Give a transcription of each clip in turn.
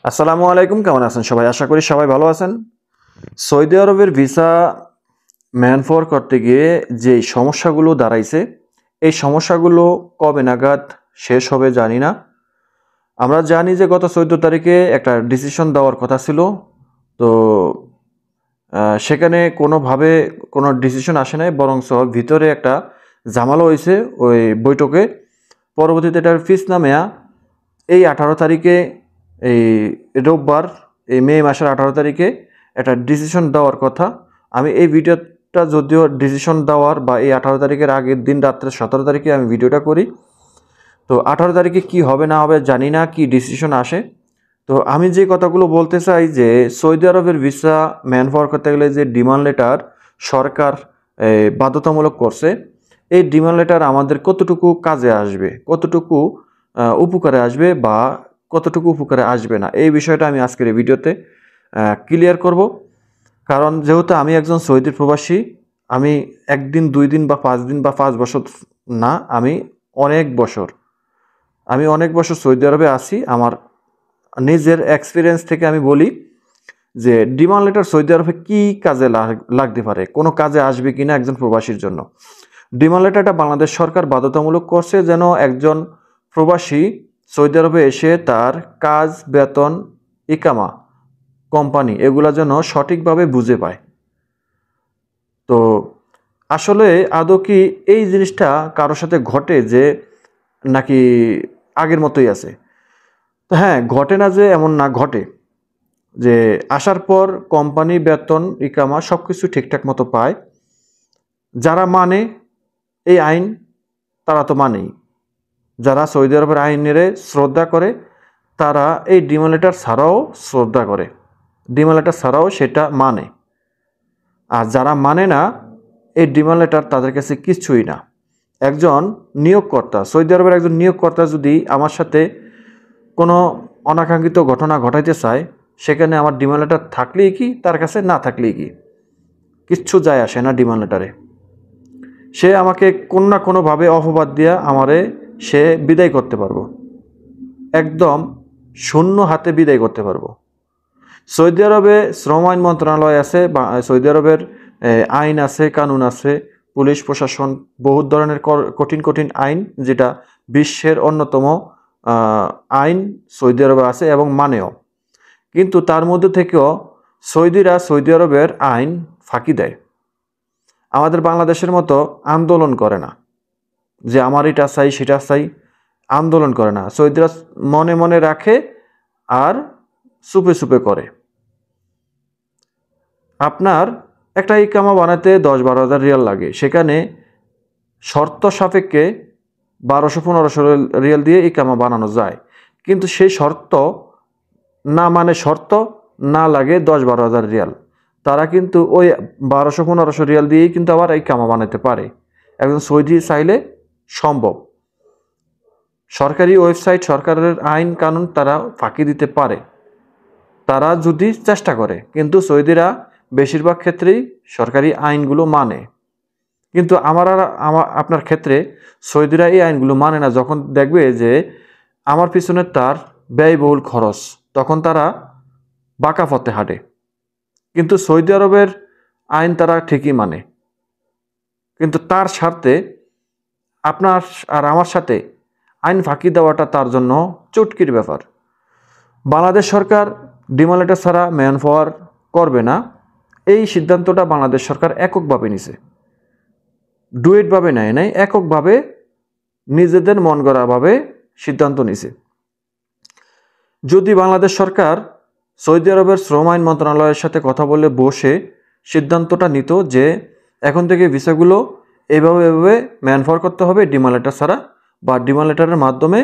আসসালামু আলাইকুম, কেমন আছেন সবাই? আশা করি সবাই ভালো আছেন। সৌদি আরবের ভিসা ম্যানফর করতে গিয়ে যে সমস্যাগুলো দাঁড়াইছে, এই সমস্যাগুলো কবে নাগাদ শেষ হবে জানি না। আমরা জানি যে গত 14 তারিখে একটা ডিসিশন দেওয়ার কথা ছিল, তো সেখানে কোনোভাবে কোনো ডিসিশন আসে নাই, বরংস ভিতরে একটা ঝামেলা হয়েছে ওই বৈঠকে। পরবর্তীতে এটার ফিস নামেয়া এই 18 তারিখে, এই রোববার, এই মে মাসের 18 তারিখে একটা ডিসিশন দেওয়ার কথা। আমি এই ভিডিওটা যদিও ডিসিশন দেওয়ার বা এই 18 তারিখের আগের দিন রাত্রে 17 তারিখে আমি ভিডিওটা করি, তো 18 তারিখে কি হবে না হবে জানি না, কি ডিসিশন আসে। তো আমি যে কথাগুলো বলতে চাই যে সৌদি আরবের ভিসা ম্যানপাওয়ার করতে গেলে যে ডিমান্ড লেটার সরকার বাধ্যতামূলক করছে, এই ডিমান্ড লেটার আমাদের কতটুকু কাজে আসবে, কতটুকু উপকারে আসবে বা কতটুকু উপকারে আসবে না, এই বিষয়টা আমি আজকের এই ভিডিওতে ক্লিয়ার করব। কারণ যেহেতু আমি একজন সৌদির প্রবাসী, আমি একদিন 2 দিন বা 5 দিন বা 5 বছর না, আমি অনেক বছর সৌদি আরবে আছি। আমার নিজের এক্সপিরিয়েন্স থেকে আমি বলি যে ডিমান্ড লেটার সৌদি আরবে কী কাজে লাগতে পারে, কোনো কাজে আসবে কিনা একজন প্রবাসীর জন্য। ডিমান্ড লেটারটা বাংলাদেশ সরকার বাধ্যতামূলক করছে যেন একজন প্রবাসী সৌদি আরবে এসে তার কাজ, বেতন, ইকামা, কোম্পানি এগুলা যেন সঠিকভাবে বুঝে পায়। তো আসলে আদৌ কি এই জিনিসটা কারোর সাথে ঘটে যে নাকি আগের মতোই আছে? তো হ্যাঁ, ঘটে না যে এমন না, ঘটে। যে আসার পর কোম্পানি বেতন, ইকামা সব কিছু ঠিকঠাক মতো পায়। যারা মানে এই আইন, তারা তো মানেই। যারা সৌদি আরবের আইনের শ্রদ্ধা করে, তারা এই ডিমান্ড লেটার ছাড়াও শ্রদ্ধা করে, ডিমান্ড লেটার ছাড়াও সেটা মানে। আর যারা মানে না, এই ডিমান্ড লেটার তাদের কাছে কিছুই না। একজন নিয়োগকর্তা, সৌদি আরবের একজন নিয়োগকর্তা যদি আমার সাথে কোনো অনাকাঙ্ক্ষিত ঘটনা ঘটাইতে চায়, সেখানে আমার ডিমান্ড লেটার থাকলেই কি, তার কাছে না থাকলেই কি, কিচ্ছু যায় আসে না ডিমান্ড লেটারে। সে আমাকে কোনো না কোনোভাবে অপবাদ দিয়া আমারে সে বিদায় করতে পারবো, একদম শূন্য হাতে বিদায় করতে পারবো। সৌদি আরবে শ্রম আইন মন্ত্রণালয় আছে, বা সৌদি আরবের আইন আছে, কানুন আছে, পুলিশ প্রশাসন, বহুত ধরনের কঠিন কঠিন আইন, যেটা বিশ্বের অন্যতম আইন সৌদি আরবে আছে এবং মানেও। কিন্তু তার মধ্যে থেকেও সৌদিরা সৌদি আরবের আইন ফাঁকি দেয়। আমাদের বাংলাদেশের মতো আন্দোলন করে না যে আমার এটা চাই সেটা চাই, আন্দোলন করে না। সৌদিরা মনে মনে রাখে আর চুপে চুপে করে। আপনার একটা ইকামা বানাতে 10-12 হাজার রিয়াল লাগে, সেখানে শর্ত সাপেক্ষে 1200-1500 রিয়াল দিয়ে ইকামা বানানো যায়। কিন্তু সেই শর্ত না, মানে শর্ত না লাগে 10-12 হাজার রিয়াল, তারা কিন্তু ওই 1200-1500 রিয়াল দিয়েই কিন্তু আবার ইকামা বানাতে পারে। একজন সৌদি চাইলে সম্ভব। সরকারি ওয়েবসাইট, সরকারের আইন কানুন তারা ফাঁকি দিতে পারে, তারা যদি চেষ্টা করে। কিন্তু সৌদিরা বেশিরভাগ ক্ষেত্রেই সরকারি আইনগুলো মানে। কিন্তু আপনার ক্ষেত্রে সৌদিরা এই আইনগুলো মানে না। যখন দেখবে যে আমার পিছনে তার ব্যয়বহুল খরচ, তখন তারা বাঁকা পথে হাঁটে। কিন্তু সৌদি আরবের আইন তারা ঠিকই মানে, কিন্তু তার স্বার্থে আপনার আর আমার সাথে আইন ফাঁকি দেওয়াটা তার জন্য চুটকির ব্যাপার। বাংলাদেশ সরকার ডিমান্ড লেটার ছাড়া ম্যানপাওয়ার করবে না, এই সিদ্ধান্তটা বাংলাদেশ সরকার এককভাবে নিছে, ডুয়েটভাবে নেয় নাই, এককভাবে নিজেদের মন গড়াভাবে সিদ্ধান্ত নিছে। যদি বাংলাদেশ সরকার সৌদি আরবের শ্রম আইন মন্ত্রণালয়ের সাথে কথা বলে বসে সিদ্ধান্তটা নিত যে এখন থেকে ভিসাগুলো এভাবে ম্যানপাওয়ার করতে হবে ডিমান্ড লেটার ছাড়া, বা ডিমান্ড লেটারের মাধ্যমে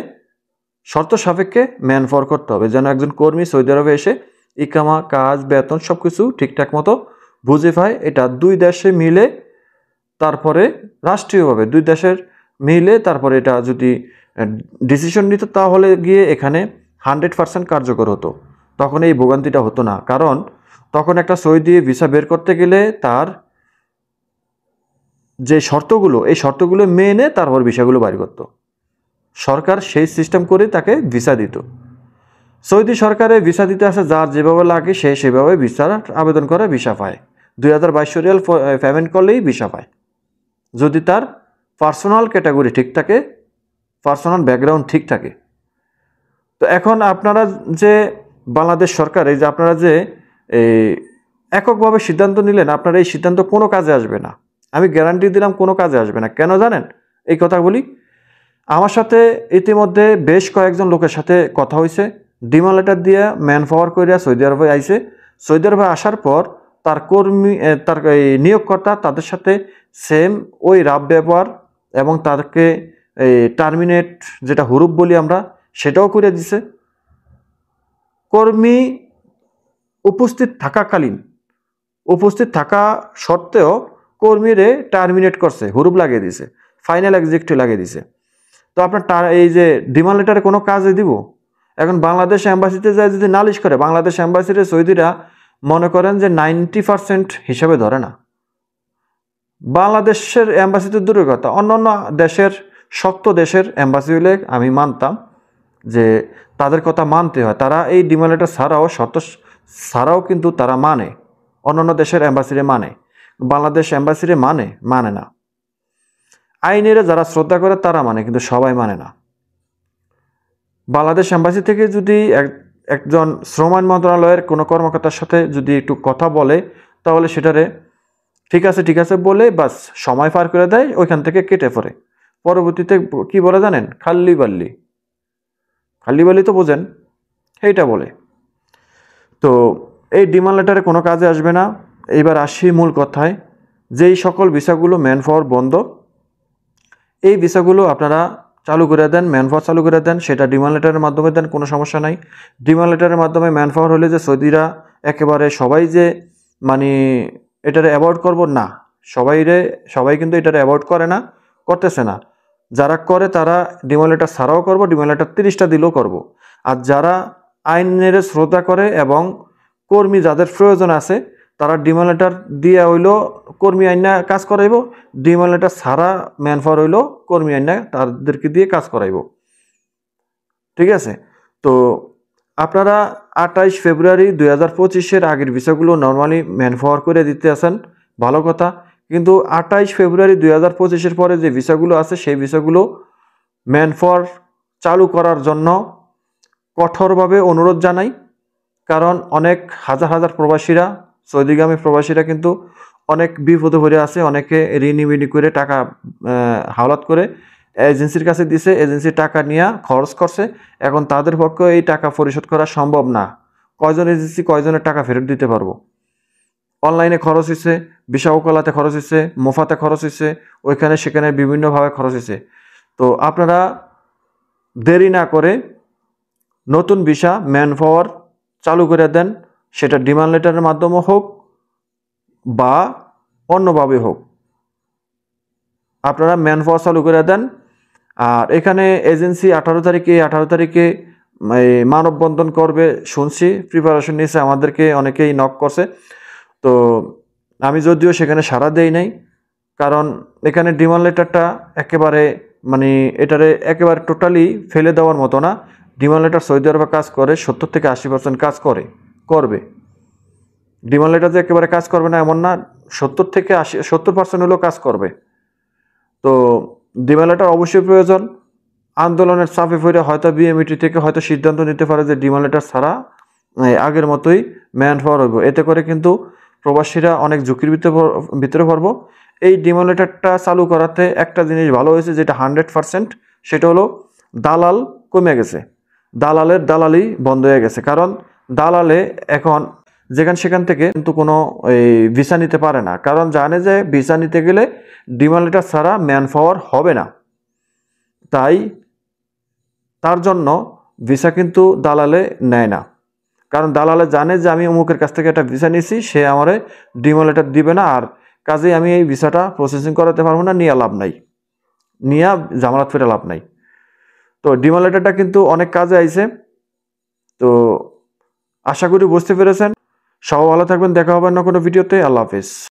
শর্ত সাপেক্ষে ম্যানপাওয়ার করতে হবে, যেন একজন কর্মী সৌদি আরবে এসে ইকামা, কাজ, বেতন সব কিছু ঠিকঠাক মতো বুঝে পায়। এটা দুই দেশে মিলে, তারপরে রাষ্ট্রীয়ভাবে দুই দেশের মিলে তারপরে এটা যদি ডিসিশন নিত, তাহলে গিয়ে এখানে 100% কার্যকর হতো। তখন এই ভোগান্তিটা হতো না। কারণ তখন একটা সৌদি ভিসা বের করতে গেলে তার যে শর্তগুলো, এই শর্তগুলো মেনে তারপর ভিসাগুলো বাইর করতো সরকার, সেই সিস্টেম করে তাকে ভিসা দিত। সৌদি সরকারে ভিসা দিতে আসে, যার যেভাবে লাগে সে সেভাবে ভিসার আবেদন করে ভিসা পায়। 2022 রিয়াল পেমেন্ট করলেই ভিসা পায়, যদি তার পার্সোনাল ক্যাটাগরি ঠিক থাকে, পার্সোনাল ব্যাকগ্রাউন্ড ঠিক থাকে। তো এখন আপনারা যে বাংলাদেশ সরকার, এই যে আপনারা যে এককভাবে সিদ্ধান্ত নিলেন, আপনার এই সিদ্ধান্ত কোনো কাজে আসবে না। আমি গ্যারান্টি দিলাম কোনো কাজে আসবে না। কেন জানেন? এই কথা বলি, আমার সাথে ইতিমধ্যে বেশ কয়েকজন লোকের সাথে কথা হয়েছে, ডিমান্ড লেটার দিয়ে ম্যান পাওয়ার করিয়া সৌদি আরবে আইছে। সৌদি আরবে আসার পর তার কর্মী, তার এই নিয়োগকর্তা তাদের সাথে সেম ওই রাব ব্যবহার এবং তাদেরকে এই টার্মিনেট, যেটা হুরুপ বলি আমরা, সেটাও করে দিছে। কর্মী উপস্থিত থাকা সত্ত্বেও কর্মীরে টার্মিনেট করছে, হুরুপ লাগিয়ে দিছে, ফাইনাল এক্সিকিউটিভ লাগিয়ে দিছে। তো আপনার এই যে ডিমান্ড লেটারে কোনো কাজে দিব? এখন বাংলাদেশ এম্বাসিতে যায় যদি নালিশ করে, বাংলাদেশ এম্বাসিতে সৌদিরা মনে করেন যে 90% হিসাবে ধরে না। বাংলাদেশের এম্বাসিতে দূরের কথা, অন্য দেশের, শক্ত দেশের এম্বাসি হলে আমি মানতাম যে তাদের কথা মানতে হয়, তারা এই ডিমান্ড লেটার ছাড়াও কিন্তু তারা মানে, অন্যান্য দেশের এম্বাসিরে মানে, বাংলাদেশ এম্বাসিরে মানে না। আইনের যারা শ্রদ্ধা করে তারা মানে, কিন্তু সবাই মানে না। বাংলাদেশ এম্বাসি থেকে যদি একজন শ্রম আইন মন্ত্রণালয়ের কোনো কর্মকর্তার সাথে যদি একটু কথা বলে, তাহলে সেটারে ঠিক আছে বলে বাস সময় পার করে দেয়, ওইখান থেকে কেটে পড়ে। পরবর্তীতে কি বলে জানেন? খাল্লি বাল্লি তো বোঝেন, এইটা বলে। তো এই ডিমান্ড লেটারে কোনো কাজে আসবে না। এইবার আসি মূল কথায়, যেই সকল ভিসাগুলো ম্যান পাওয়ার বন্ধ, এই ভিসাগুলো আপনারা চালু করে দেন, ম্যান পাওয়ার চালু করে দেন। সেটা ডিমান্ড লেটারের মাধ্যমে দেন, কোনো সমস্যা নাই। ডিমান্ড লেটারের মাধ্যমে ম্যান পাওয়ার হলে যে সৌদিরা একেবারে সবাই যে মানে এটারে অ্যাভয়েড করব না, সবাই কিন্তু এটারে অ্যাভয়েড করে না, করতেছে না। যারা করে তারা ডিমান্ড লেটার ছাড়াও করবো, ডিমান্ড লেটার 30টা দিলেও করব। আর যারা আইনের শ্রদ্ধা করে এবং কর্মী যাদের প্রয়োজন আছে, তারা ডিমান্ড লেটার দিয়ে হইলো কর্মী আইনা কাজ করাইব, ডিমান্ড লেটার ছাড়া ম্যান পাওয়ার হইলো কর্মী আইনা তাদেরকে দিয়ে কাজ করাইব। ঠিক আছে? তো আপনারা 28 ফেব্রুয়ারি 2025 আগের ভিসাগুলো নর্মালি ম্যান পাওয়ার করে দিতে আসেন, ভালো কথা। কিন্তু 28 ফেব্রুয়ারি 2025 পরে যে ভিসাগুলো আছে, সেই ভিসাগুলো ম্যান পাওয়ার চালু করার জন্য কঠোরভাবে অনুরোধ জানাই। কারণ অনেক হাজার প্রবাসীরা, সৌদিগামী প্রবাসীরা কিন্তু অনেক বিপদে পড়ে আছে, অনেকে ঋণী করে টাকা হাওলাত করে এজেন্সির কাছে দিছে, এজেন্সি টাকা নিয়ে খরচ করছে। এখন তাদের পক্ষে এই টাকা পরিশোধ করা সম্ভব না। কয়জনের টাকা ফেরত দিতে পারবো? অনলাইনে খরচ হয়েছে, ভিসা ওকালাতে খরচ হয়েছে, মোফাতে খরচ হয়েছে, ওইখানে সেখানে বিভিন্নভাবে খরচ হয়েছে। তো আপনারা দেরি না করে নতুন ভিসা ম্যান পাওয়ার চালু করে দেন, সেটা ডিমান্ড লেটারের মাধ্যমে হোক বা অন্যভাবে হোক, আপনারা ম্যান পাওয়ার চালু করে দেন। আর এখানে এজেন্সি 18 তারিখে মানববন্ধন করবে শুনছি, প্রিপারেশন নিয়েছে, আমাদেরকে অনেকেই নক করছে। তো আমি যদিও সেখানে সাড়া দেই নাই, কারণ এখানে ডিমান্ড লেটারটা একেবারে মানে এটারে একেবারে টোটালি ফেলে দেওয়ার মতো না। ডিমান্ড লেটার সৌদি আরবে কাজ করে 70 থেকে 80% কাজ করবে। ডিমান্ড লেটার যে একেবারে কাজ করবে না এমন না, 70 থেকে 70% হলেও কাজ করবে। তো ডিমান্ড লেটার অবশ্যই প্রয়োজন। আন্দোলনের চাপে পড়ে হয়তো বিএমইটি থেকে হয়তো সিদ্ধান্ত নিতে পারে যে ডিমান্ড লেটার ছাড়া আগের মতোই ম্যান পাওয়ার হইব। এতে করে কিন্তু প্রবাসীরা অনেক ঝুঁকির ভিতরে পড়ব। এই ডিমান্ড লেটারটা চালু করাতে একটা জিনিস ভালো হয়েছে, যেটা 100%, সেটা হলো দালাল কমে গেছে। দালালের দালালি বন্ধ হয়ে গেছে। কারণ দালালে এখন সেখান থেকে কিন্তু কোনো ভিসা নিতে পারে না, কারণ জানে যে ভিসা নিতে গেলে ডিমান্ড লেটার ছাড়া ম্যান পাওয়ার হবে না। তাই তার জন্য ভিসা কিন্তু দালালে নেয় না, কারণ দালালে জানে যে আমি অমুকের কাছ থেকে একটা ভিসা নিছি, সে আমার ডিমান্ড লেটার দিবে না, আর কাজেই আমি এই ভিসাটা প্রসেসিং করাতে পারবো না, নিয়ে লাভ নাই, নিয়ে জামানত ফেরে লাভ নাই। তো ডিমান্ড লেটারটা কিন্তু অনেক কাজে আইছে। তো আশা করি বুঝতে পেরেছেন। সবাই ভালো থাকবেন, দেখা হবে অন্য কোনো ভিডিওতে। আল্লাহ হাফেজ।